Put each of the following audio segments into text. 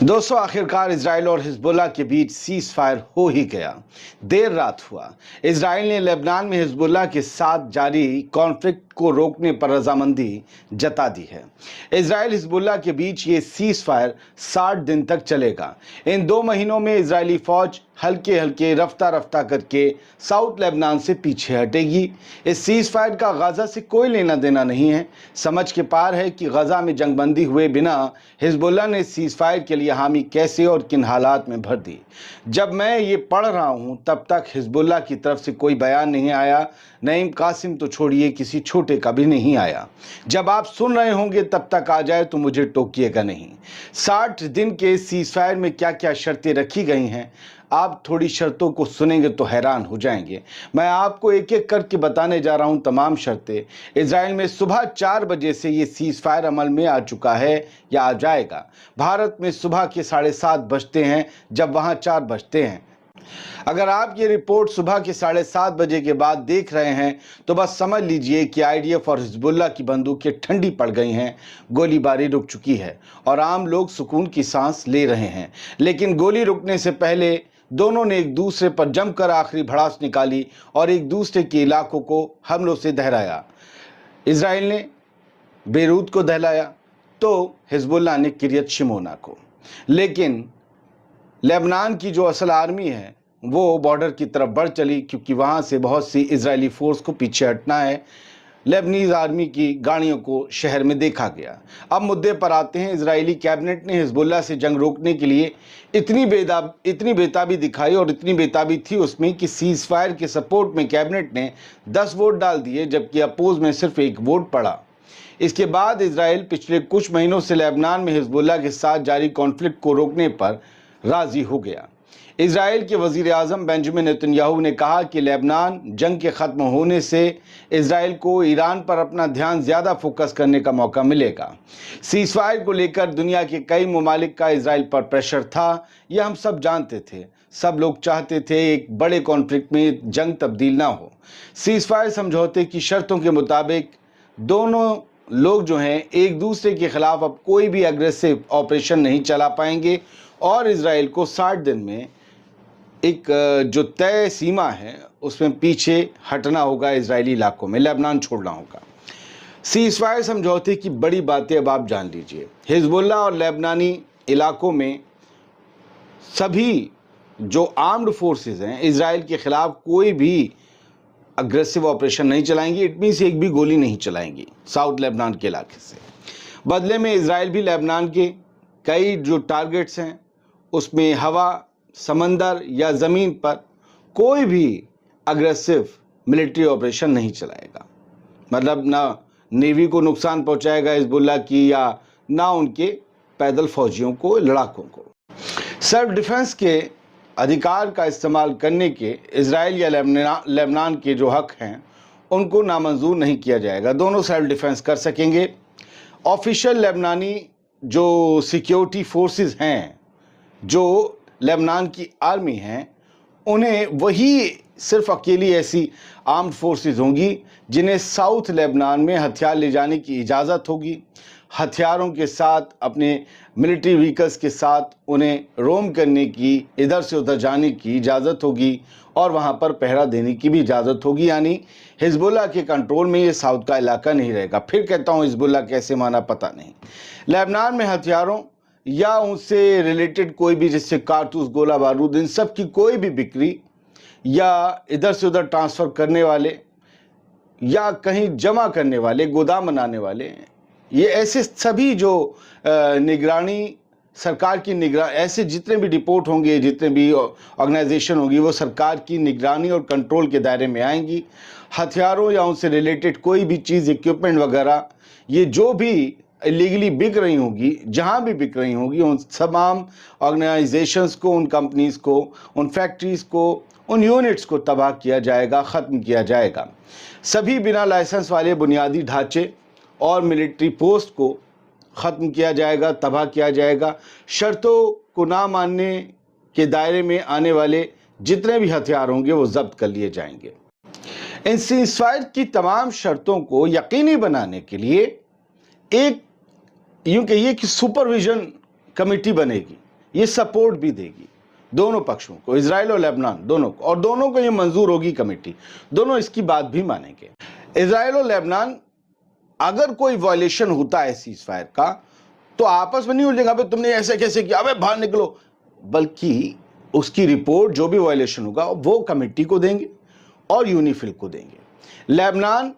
दोस्तों, आखिरकार इजराइल और हिजबुल्लाह के बीच सीज फायर हो ही गया। देर रात हुआ। इजराइल ने लेबनान में हिजबुल्लाह के साथ जारी कॉन्फ्लिक्ट को रोकने पर रजामंदी जता दी है। इजराइल हिजबुल्लाह के बीच ये सीज फायर 60 दिन तक चलेगा। इन 2 महीनों में इजरायली फौज हल्के हल्के रफ्ता रफ्ता करके साउथ लेबनान से पीछे हटेगी। इस सीज फायर का गाजा से कोई लेना देना नहीं है। समझ के पार है कि गाजा में जंगबंदी हुए बिना हिजबुल्लाह ने सीज फायर के लिए हामी कैसे और किन हालात में भर दी। जब मैं ये पढ़ रहा हूं तब तक हिजबुल्लाह की तरफ से कोई बयान नहीं आया। नईम कासिम तो छोड़िए, किसी छोटे का भी नहीं आया। जब आप सुन रहे होंगे तब तक आ जाए तो मुझे टोकिएगा नहीं। 60 दिन के सीज फायर में क्या क्या शर्तें रखी गई हैं, आप थोड़ी शर्तों को सुनेंगे तो हैरान हो जाएंगे। मैं आपको एक एक करके बताने जा रहा हूं तमाम शर्तें। इजराइल में सुबह 4 बजे से ये सीज फायर अमल में आ चुका है या आ जाएगा। भारत में सुबह के 7:30 बजते हैं जब वहां 4 बजते हैं। अगर आप ये रिपोर्ट सुबह के 7:30 बजे के बाद देख रहे हैं तो बस समझ लीजिए कि आईडीएफ और हिजबुल्लाह की बंदूकें ठंडी पड़ गई हैं, गोलीबारी रुक चुकी है और आम लोग सुकून की सांस ले रहे हैं। लेकिन गोली रुकने से पहले दोनों ने एक दूसरे पर जमकर आखिरी भड़ास निकाली और एक दूसरे के इलाकों को हमलों से दहराया। इजराइल ने बेरूत को दहलाया तो हिजबुल्लाह ने किरियत शिमोना को। लेकिन लेबनान की जो असल आर्मी है वो बॉर्डर की तरफ बढ़ चली, क्योंकि वहाँ से बहुत सी इजरायली फोर्स को पीछे हटना है। लेबनीज आर्मी की गाड़ियों को शहर में देखा गया। अब मुद्दे पर आते हैं। इजरायली कैबिनेट ने हिजबुल्लाह से जंग रोकने के लिए इतनी बेताबी दिखाई और इतनी बेताबी थी उसमें कि सीज फायर के सपोर्ट में कैबिनेट ने 10 वोट डाल दिए, जबकि अपोज में सिर्फ 1 वोट पड़ा। इसके बाद इजराइल पिछले कुछ महीनों से लेबनान में हिजबुल्लाह के साथ जारी कॉन्फ्लिक्ट को रोकने पर राजी हो गया। इजराइल के वजीर आज़म बेंजामिन नेतन्याहू ने कहा कि लेबनान जंग के ख़त्म होने से इजराइल को ईरान पर अपना ध्यान ज़्यादा फोकस करने का मौका मिलेगा। सीज फायर को लेकर दुनिया के कई ममालिक का इजराइल पर प्रेशर था, यह हम सब जानते थे। सब लोग चाहते थे एक बड़े कॉन्फ्लिक्ट में जंग तब्दील ना हो। सीज फायर समझौते की शर्तों के मुताबिक दोनों लोग जो हैं एक दूसरे के खिलाफ अब कोई भी एग्रेसिव ऑपरेशन नहीं चला पाएंगे और इजराइल को 60 दिन में एक जो तय सीमा है उसमें पीछे हटना होगा। इजरायली इलाकों में लेबनान छोड़ना होगा। सीज फायर समझौते की बड़ी बातें अब आप जान लीजिए। हिजबुल्लाह और लेबनानी इलाकों में सभी जो आर्म्ड फोर्सेस हैं इजराइल के खिलाफ कोई भी अग्रेसिव ऑपरेशन नहीं चलाएंगी। इट मीन्स एक भी गोली नहीं चलाएंगी साउथ लेबनान के इलाके से। बदले में इजराइल भी लेबनान के कई जो टारगेट्स हैं उसमें हवा, समंदर या ज़मीन पर कोई भी अग्रेसिव मिलिट्री ऑपरेशन नहीं चलाएगा। मतलब ना नेवी को नुकसान पहुंचाएगा हिजबुल्लाह की, या ना उनके पैदल फौजियों को, लड़ाकों को। सेल्फ डिफेंस के अधिकार का इस्तेमाल करने के इजराइल या लेबनान के जो हक हैं उनको नामंजूर नहीं किया जाएगा। दोनों सेल्फ डिफेंस कर सकेंगे। ऑफिशियल लेबनानी जो सिक्योरिटी फोर्सेस हैं, जो लेबनान की आर्मी हैं, उन्हें वही सिर्फ अकेली ऐसी आर्म्ड फोर्सेस होंगी जिन्हें साउथ लेबनान में हथियार ले जाने की इजाज़त होगी। हथियारों के साथ, अपने मिलिट्री व्हीकल्स के साथ उन्हें रोम करने की, इधर से उधर जाने की इजाज़त होगी और वहाँ पर पहरा देने की भी इजाज़त होगी। यानी हिजबुल्लाह के कंट्रोल में ये साउथ का इलाका नहीं रहेगा। फिर कहता हूँ हिजबुल्लाह कैसे माना पता नहीं। लेबनान में हथियारों या उनसे रिलेटेड कोई भी, जैसे कारतूस, गोला बारूद, इन सब की कोई भी बिक्री या इधर से उधर ट्रांसफ़र करने वाले या कहीं जमा करने वाले, गोदाम बनाने वाले, ये ऐसे सभी जो निगरानी, सरकार की निगरानी, ऐसे जितने भी रिपोर्ट होंगे, जितने भी ऑर्गेनाइजेशन होगी, वो सरकार की निगरानी और कंट्रोल के दायरे में आएंगी। हथियारों या उनसे रिलेटेड कोई भी चीज़, इक्विपमेंट वगैरह, ये जो भी इलीगली बिक रही होगी, जहाँ भी बिक रही होगी, उन तमाम ऑर्गेनाइजेशंस को, उन कंपनीज़ को, उन फैक्ट्रीज़ को, उन यूनिट्स को तबाह किया जाएगा, ख़त्म किया जाएगा। सभी बिना लाइसेंस वाले बुनियादी ढांचे और मिलिट्री पोस्ट को ख़त्म किया जाएगा, तबाह किया जाएगा। शर्तों को ना मानने के दायरे में आने वाले जितने भी हथियार होंगे वो जब्त कर लिए जाएंगे। इन सीज फायर की तमाम शर्तों को यकीनी बनाने के लिए एक यूँ कहिए कि सुपरविजन कमेटी बनेगी। یہ سپورٹ بھی دے گی دونوں پکشوں کو, اسرائیل اور لیبنان دونوں کو, اور دونوں کو یہ منظور ہوگی کمیٹی, دونوں اس کی بات بھی مانیں گے. اسرائیل اور لیبنان اگر کوئی وائلیشن ہوتا ہے سیز فائر کا تو آپس میں نہیں ہو جائے گا تم نے ایسے کیسے کیا, ابے باہر نکلو, بلکہ اس کی رپورٹ جو بھی وائلیشن ہوگا وہ کمیٹی کو دیں گے اور یونیفل کو دیں گے. لیبنان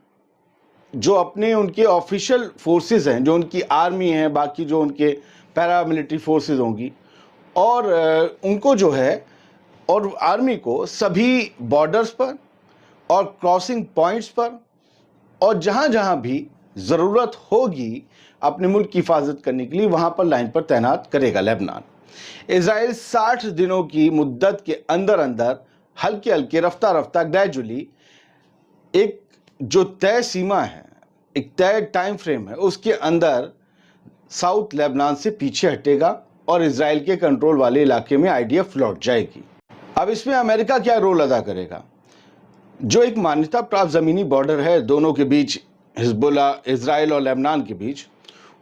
جو اپنے ان کے آفیشل فورسز ہیں, جو ان کی آرمی ہیں, باقی جو ان کے پیرا ملٹری فورسز ہوں گی, اور ان کو جو ہے اور آرمی کو سبھی بارڈرز پر اور کراسنگ پوائنٹس پر اور جہاں جہاں بھی ضرورت ہوگی اپنے ملک کی حفاظت کرنے کے لیے وہاں پر لائن پر تعینات کرے گا لیبنان. اسرائیل 60 دنوں کی مدت کے اندر اندر ہلکے ہلکے رفتہ رفتہ گریجولی ایک جو طے سیما ہے, ایک طے ٹائم فریم ہے, اس کے اندر ساؤتھ لیبنان سے پیچھے ہٹے گا اور اسرائیل کے کنٹرول والے علاقے میں IDF لوٹ جائے گی. اب اس میں امریکہ کیا رول ادا کرے گا؟ جو ایک مانیتا پراپت زمینی بارڈر ہے دونوں کے بیچ, حزب اللہ, اسرائیل اور لیبنان کے بیچ,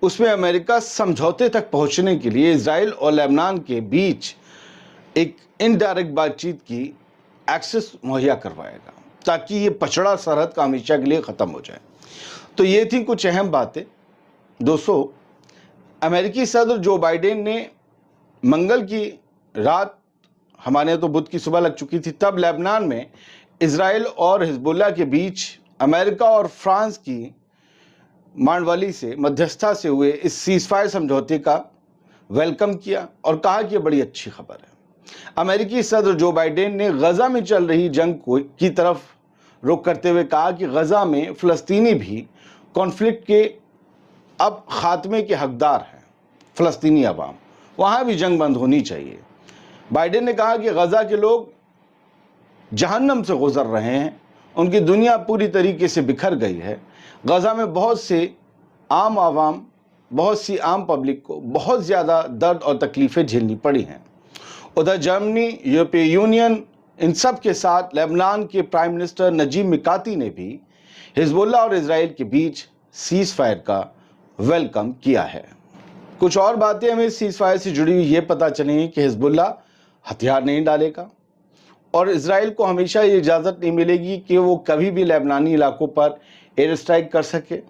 اس میں امریکہ سمجھوتے تک پہنچنے کے لیے اسرائیل اور لیبنان کے بیچ ایک انڈائریکٹ بات چیت کی ایکسس مہیا کروائے گا تاکہ یہ پچھڑا سرحد کا ہمیشہ کے لیے ختم ہو جائے. تو یہ تھی کچھ اہم باتیں. دوستو, امریکی صدر جو بائیڈن نے منگل کی رات, ہمارے تو بدھ کی صبح لگ چکی تھی, تب لیبنان میں اسرائیل اور حزب اللہ کے بیچ امریکہ اور فرانس کی مانڈوالی سے مدھیستھتا سے ہوئے اس سیز فائر سمجھوتے کا ویلکم کیا اور کہا کہ یہ بڑی اچھی خبر ہے. امریکی صدر جو بائیڈن نے غزہ میں چل رہی جنگ کی طرف رخ کرتے ہوئے کہا کہ غزہ میں فلسطینی بھی کانفلکٹ کے اب خاتمے کے حقدار ہیں, فلسطینی عوام, وہاں بھی جنگ بند ہونی چاہیے. بائیڈن نے کہا کہ غزہ کے لوگ جہنم سے گزر رہے ہیں, ان کی دنیا پوری طریقے سے بکھر گئی ہے, غزہ میں بہت سے عام عوام, بہت سی عام پبلک کو بہت زیادہ درد اور تکلیفیں جھیلنی پڑی ہیں. ادھر جرمنی, یورپی یونین, ان سب کے ساتھ لیبنان کے پرائم منسٹر نجیب مکاتی نے بھی حزب اللہ اور اسرائیل کے بیچ سیز فائر کا ویلکم کیا ہے. کچھ اور باتیں ہمیں سیز فائر سے جڑی ہوئی یہ پتہ چلی کہ حزب اللہ ہتھیار نہیں ڈالے گا اور اسرائیل کو ہمیشہ یہ اجازت نہیں ملے گی کہ وہ کبھی بھی لیبنانی علاقوں پر ایئر اسٹرائک کر سکے.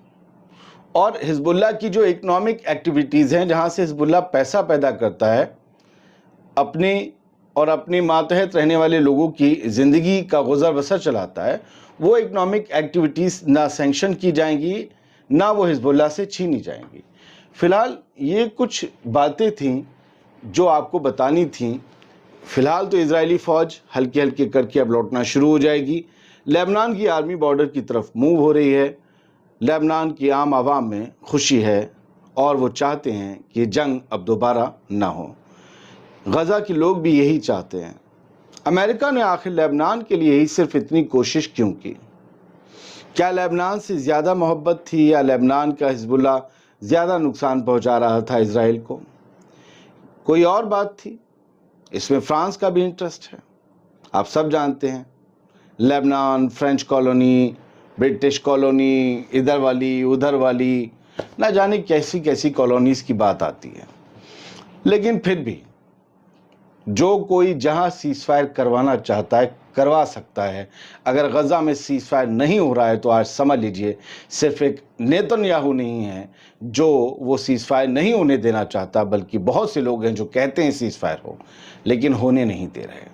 اور حزب اللہ کی جو اکنامک ایکٹیویٹیز ہیں, جہاں سے حزب اللہ پیسہ پیدا کرتا ہے, اپنے اور اپنے ماتحت رہنے والے لوگوں کی زندگی کا گزر بسر چلاتا ہے, وہ اکنامک ایکٹیویٹیز نہ سینکشن کی جائیں گی, نہ وہ حزب اللہ سے چھینی جائیں گی. فی الحال یہ کچھ باتیں تھیں جو آپ کو بتانی تھیں. فی الحال تو اسرائیلی فوج ہلکے ہلکے کر کے اب لوٹنا شروع ہو جائے گی. لیبنان کی آرمی بارڈر کی طرف موو ہو رہی ہے. لیبنان کی عام عوام میں خوشی ہے اور وہ چاہتے ہیں کہ جنگ اب دوبارہ نہ ہو. غزہ کے لوگ بھی یہی چاہتے ہیں. امریکہ نے آخر لیبنان کے لیے ہی صرف اتنی کوشش کیوں کی؟ کیا لیبنان سے زیادہ محبت تھی یا لیبنان کا حزب اللہ زیادہ نقصان پہنچا رہا تھا اسرائیل کو؟ کوئی اور بات تھی؟ اس میں فرانس کا بھی انٹرسٹ ہے. آپ سب جانتے ہیں Lebanon, French colony, British colony, ادھر والی ادھر والی, نہ جانے کیسی کیسی کالونیز کی بات آتی ہے. لیکن پھر بھی جو کوئی جہاں سیز فائر کروانا چاہتا ہے کروا سکتا ہے. اگر غزہ میں سیز فائر نہیں ہو رہا ہے تو آج سمجھ لیجئے صرف ایک نیتن یاہو نہیں ہے جو وہ سیز فائر نہیں ہونے دینا چاہتا, بلکہ بہت سے لوگ ہیں جو کہتے ہیں سیز فائر ہو لیکن ہونے نہیں دے رہے.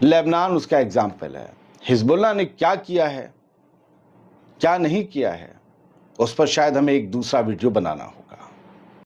لیبنان اس کا ایگزامپل ہے. حزب اللہ نے کیا کیا ہے, کیا نہیں کیا ہے, اس پر شاید ہمیں ایک دوسرا ویڈیو بنانا ہوگا.